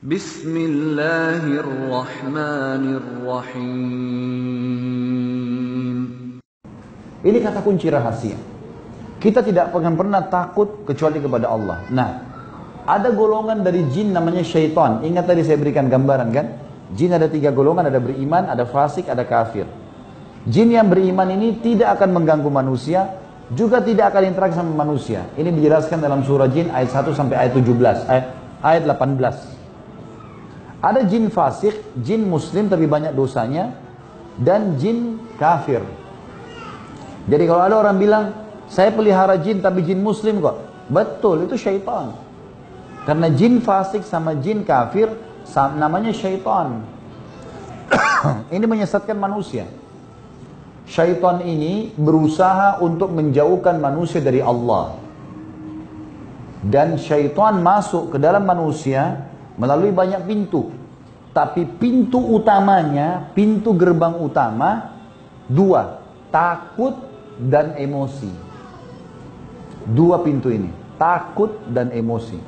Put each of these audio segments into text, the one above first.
Bismillahirrahmanirrahim. Ini kata kunci rahasia. Kita tidak akan pernah takut kecuali kepada Allah. Nah, ada golongan dari jin namanya syaitan. Ingat tadi saya berikan gambaran kan? Jin ada 3 golongan, ada beriman, ada fasik, ada kafir. Jin yang beriman ini tidak akan mengganggu manusia, juga tidak akan interaksi sama manusia. Ini dijelaskan dalam surah Jin ayat 1 sampai ayat 17, ayat 18. Ada jin fasik, jin muslim tapi banyak dosanya, dan jin kafir. Jadi kalau ada orang bilang, saya pelihara jin tapi jin muslim kok. Betul, itu syaitan. Karena jin fasik sama jin kafir namanya syaitan. Ini menyesatkan manusia. Syaitan ini berusaha untuk menjauhkan manusia dari Allah. Dan syaitan masuk ke dalam manusia melalui banyak pintu. Tapi pintu utamanya, pintu gerbang utama 2, takut dan emosi. 2 pintu ini, takut dan emosi.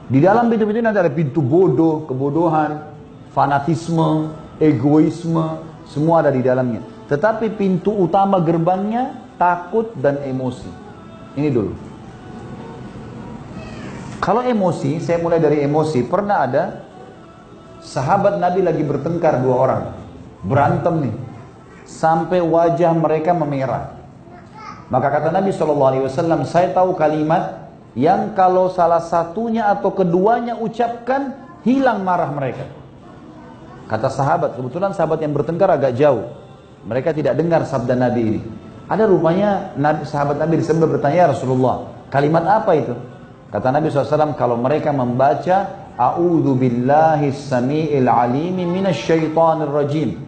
Di dalam pintu-pintu ini ada pintu bodoh, kebodohan, fanatisme, egoisme, semua ada di dalamnya. Tetapi pintu utama gerbangnya takut dan emosi. Ini dulu. Kalau emosi, saya mulai dari emosi. Pernah ada sahabat Nabi lagi bertengkar 2 orang. Berantem nih. Sampai wajah mereka memerah. Maka kata Nabi SAW, saya tahu kalimat yang kalau salah satunya atau keduanya ucapkan, hilang marah mereka. Kata sahabat, kebetulan sahabat yang bertengkar agak jauh. Mereka tidak dengar sabda Nabi ini. Ada rupanya sahabat Nabi disebut bertanya, ya Rasulullah, kalimat apa itu? Kata Nabi SAW, kalau mereka membaca, A'udhu billahi sami'il alimi minasyaitanir rajim.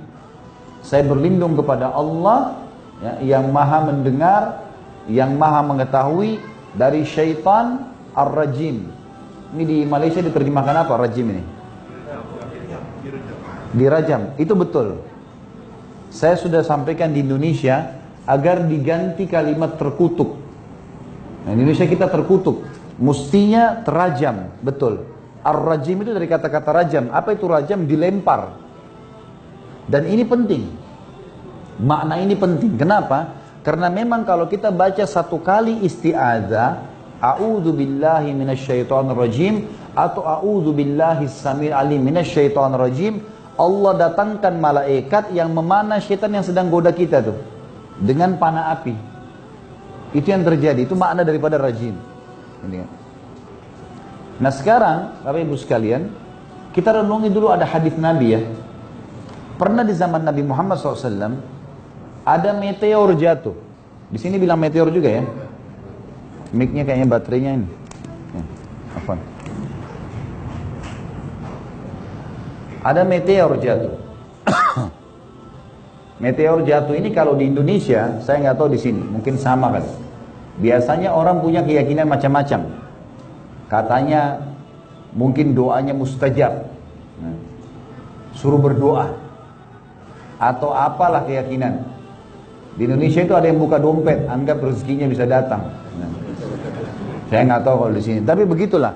Saya berlindung kepada Allah ya, yang maha mendengar, yang maha mengetahui dari syaitan ar-rajim. Ini di Malaysia diterjemahkan apa rajim ini? Dirajam, itu betul. Saya sudah sampaikan di Indonesia agar diganti kalimat terkutuk. Nah, di Indonesia kita terkutuk, mestinya terajam, betul. Ar-rajim itu dari kata-kata rajam. Apa itu rajam? Dilempar. Dan ini penting. Makna ini penting. Kenapa? Karena memang kalau kita baca 1 kali isti'adzah, A'udzu billahi minasyaitonir rajim atau A'udzu billahi samil alim minasyaitonir rajim, Allah datangkan malaikat yang memanah syaitan yang sedang goda kita tuh dengan panah api. Itu yang terjadi, itu makna daripada rajim. Nah sekarang Bapak Ibu sekalian, kita renungi dulu ada hadis Nabi ya. Pernah di zaman Nabi Muhammad SAW ada meteor jatuh. Di sini bilang meteor juga ya. Mic-nya kayaknya baterainya ini. Apa? Ada meteor jatuh. Meteor jatuh ini kalau di Indonesia, saya nggak tahu di sini, mungkin sama kan. Biasanya orang punya keyakinan macam-macam. Katanya mungkin doanya mustajab. Suruh berdoa. Atau apalah keyakinan. Di Indonesia itu ada yang buka dompet, anggap rezekinya bisa datang. Saya nggak tahu kalau di sini, tapi begitulah.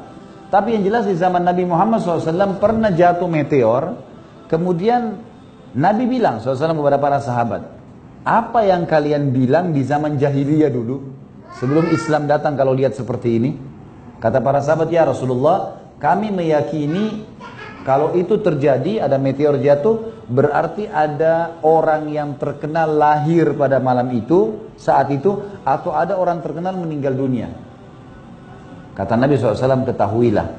Tapi yang jelas di zaman Nabi Muhammad SAW pernah jatuh meteor. Kemudian Nabi bilang SAW kepada para sahabat, apa yang kalian bilang di zaman jahiliyah dulu, sebelum Islam datang kalau lihat seperti ini? Kata para sahabat, ya Rasulullah, kami meyakini kalau itu terjadi, ada meteor jatuh, berarti ada orang yang terkenal lahir pada malam itu, saat itu, atau ada orang terkenal meninggal dunia. Kata Nabi SAW, ketahuilah,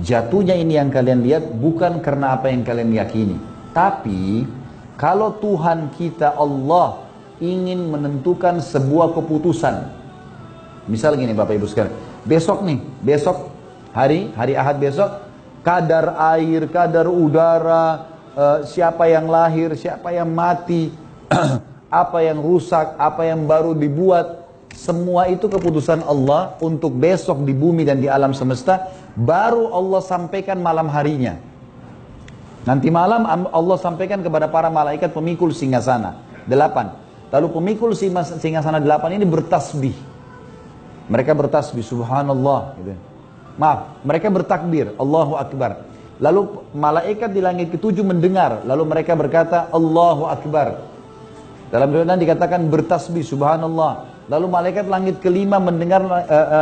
jatuhnya ini yang kalian lihat bukan karena apa yang kalian yakini. Tapi, kalau Tuhan kita Allah ingin menentukan sebuah keputusan. Misal gini Bapak Ibu sekalian, besok hari Ahad besok, kadar air, kadar udara, siapa yang lahir, siapa yang mati, apa yang rusak, apa yang baru dibuat, semua itu keputusan Allah untuk besok di bumi dan di alam semesta, baru Allah sampaikan malam harinya. Nanti malam Allah sampaikan kepada para malaikat pemikul singgasana 8. Lalu pemikul singgasana 8 ini bertasbih. Mereka bertasbih subhanallah gitu. Maaf, mereka bertakbir Allahu Akbar. Lalu malaikat di langit ketujuh mendengar. Lalu mereka berkata, Allahu Akbar. Dalam riwayat dikatakan bertasbih, subhanallah. Lalu malaikat langit kelima mendengar,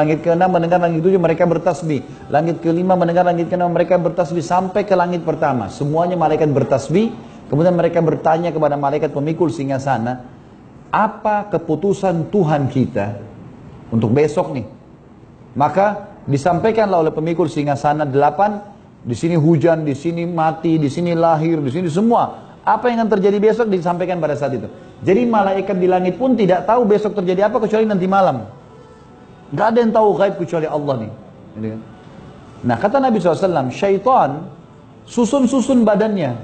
langit keenam mendengar langit ketujuh, mereka bertasbih. Langit kelima mendengar langit keenam, mereka bertasbih. Sampai ke langit pertama. Semuanya malaikat bertasbih. Kemudian mereka bertanya kepada malaikat pemikul singgasana, apa keputusan Tuhan kita untuk besok nih? Maka disampaikanlah oleh pemikul singgasana 8. Di sini hujan, di sini mati, di sini lahir, di sini semua. Apa yang akan terjadi besok disampaikan pada saat itu. Jadi malaikat di langit pun tidak tahu besok terjadi apa kecuali nanti malam. Gak ada yang tahu gaib kecuali Allah nih. Nah kata Nabi SAW, syaitan susun-susun badannya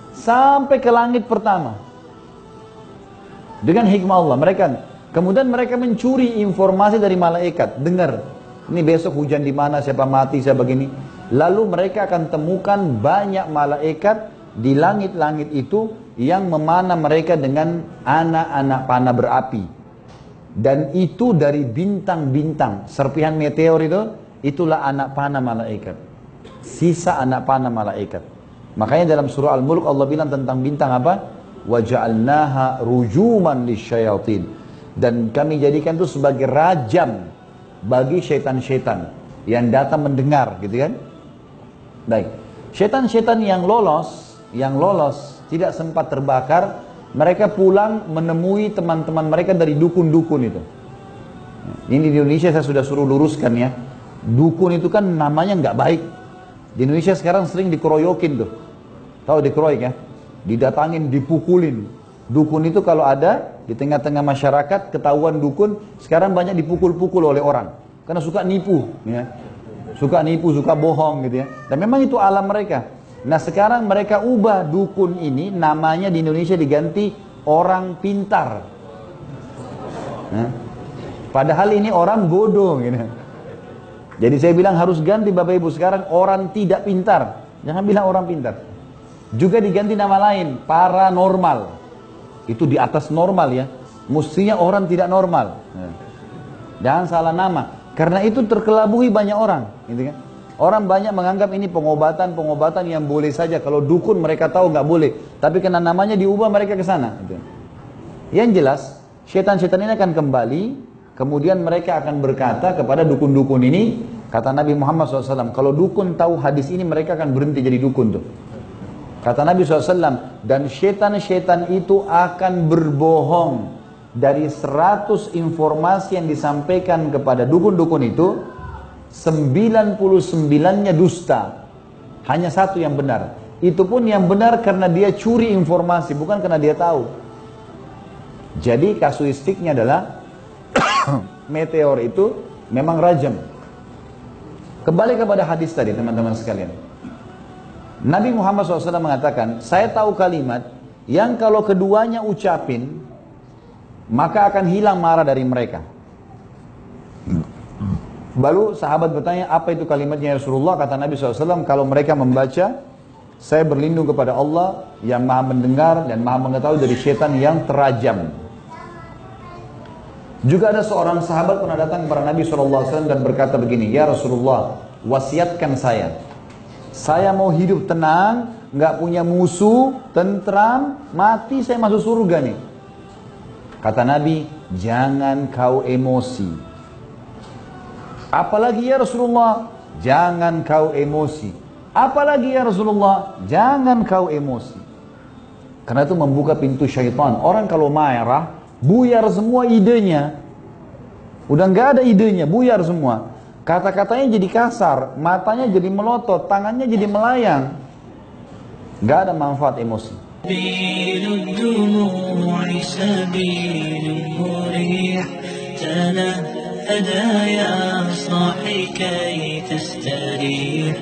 sampai ke langit pertama. Dengan hikmah Allah. Kemudian mereka mencuri informasi dari malaikat. Dengar, ini besok hujan di mana, siapa mati, siapa begini. Lalu mereka akan temukan banyak malaikat di langit-langit itu yang memanah mereka dengan anak-anak panah berapi. Dan itu dari bintang-bintang. Serpihan meteor itu, itulah anak panah malaikat. Sisa anak panah malaikat. Makanya dalam surah Al-Mulk Allah bilang tentang bintang apa? وَجَعَلْنَاهَا رُجُومًا لِلشَّيَاطِينَ. Dan kami jadikan itu sebagai rajam bagi syaitan-syaitan yang datang mendengar, gitu kan? Baik, syaitan-syaitan yang lolos, tidak sempat terbakar, mereka pulang menemui teman-teman mereka dari dukun-dukun itu. Ini di Indonesia saya sudah suruh luruskan ya. Dukun itu kan namanya nggak baik. Di Indonesia sekarang sering dikeroyokin tuh. Tahu dikeroyok ya? Didatangin, dipukulin. Dukun itu kalau ada di tengah-tengah masyarakat, ketahuan dukun, sekarang banyak dipukul-pukul oleh orang. Karena suka nipu, ya. Suka nipu, suka bohong gitu ya. Dan memang itu alam mereka. Nah sekarang mereka ubah dukun ini, namanya di Indonesia diganti orang pintar. Nah, padahal ini orang bodoh gitu. Jadi saya bilang harus ganti Bapak Ibu sekarang orang tidak pintar. Jangan bilang orang pintar. Juga diganti nama lain, paranormal. Itu di atas normal ya. Mestinya orang tidak normal. Jangan salah nama. Karena itu terkelabuhi banyak orang, gitu kan? Orang banyak menganggap ini pengobatan yang boleh saja. Kalau dukun mereka tahu nggak boleh, tapi karena namanya diubah mereka ke sana. Gitu. Yang jelas, syaitan-syaitan ini akan kembali, kemudian mereka akan berkata kepada dukun-dukun ini, kata Nabi Muhammad SAW, kalau dukun tahu hadis ini mereka akan berhenti jadi dukun tuh. Kata Nabi SAW, dan syaitan-syaitan itu akan berbohong. Dari 100 informasi yang disampaikan kepada dukun-dukun itu, 99-nya dusta. Hanya satu yang benar. Itu pun yang benar karena dia curi informasi, bukan karena dia tahu. Jadi kasuistiknya adalah meteor itu memang rajam. Kembali kepada hadis tadi teman-teman sekalian. Nabi Muhammad SAW mengatakan, saya tahu kalimat yang kalau keduanya ucapin, maka akan hilang marah dari mereka. Lalu sahabat bertanya, apa itu kalimatnya Rasulullah? Kata Nabi SAW, kalau mereka membaca, saya berlindung kepada Allah yang maha mendengar dan maha mengetahui dari syaitan yang terajam. Juga ada seorang sahabat pernah datang kepada Nabi SAW dan berkata begini, ya Rasulullah, wasiatkan saya. Saya mau hidup tenang, nggak punya musuh, tentram, mati saya masuk surga nih. Kata Nabi, jangan kau emosi. Apalagi ya Rasulullah, jangan kau emosi. Apalagi ya Rasulullah, jangan kau emosi. Karena itu membuka pintu syaitan. Orang kalau marah, buyar semua idenya. Udah nggak ada idenya, buyar semua. Kata-katanya jadi kasar, matanya jadi melotot, tangannya jadi melayang. Nggak ada manfaat emosi. سبيل الدموع سبيل مريح تنهدى يا صاحي كي تستريح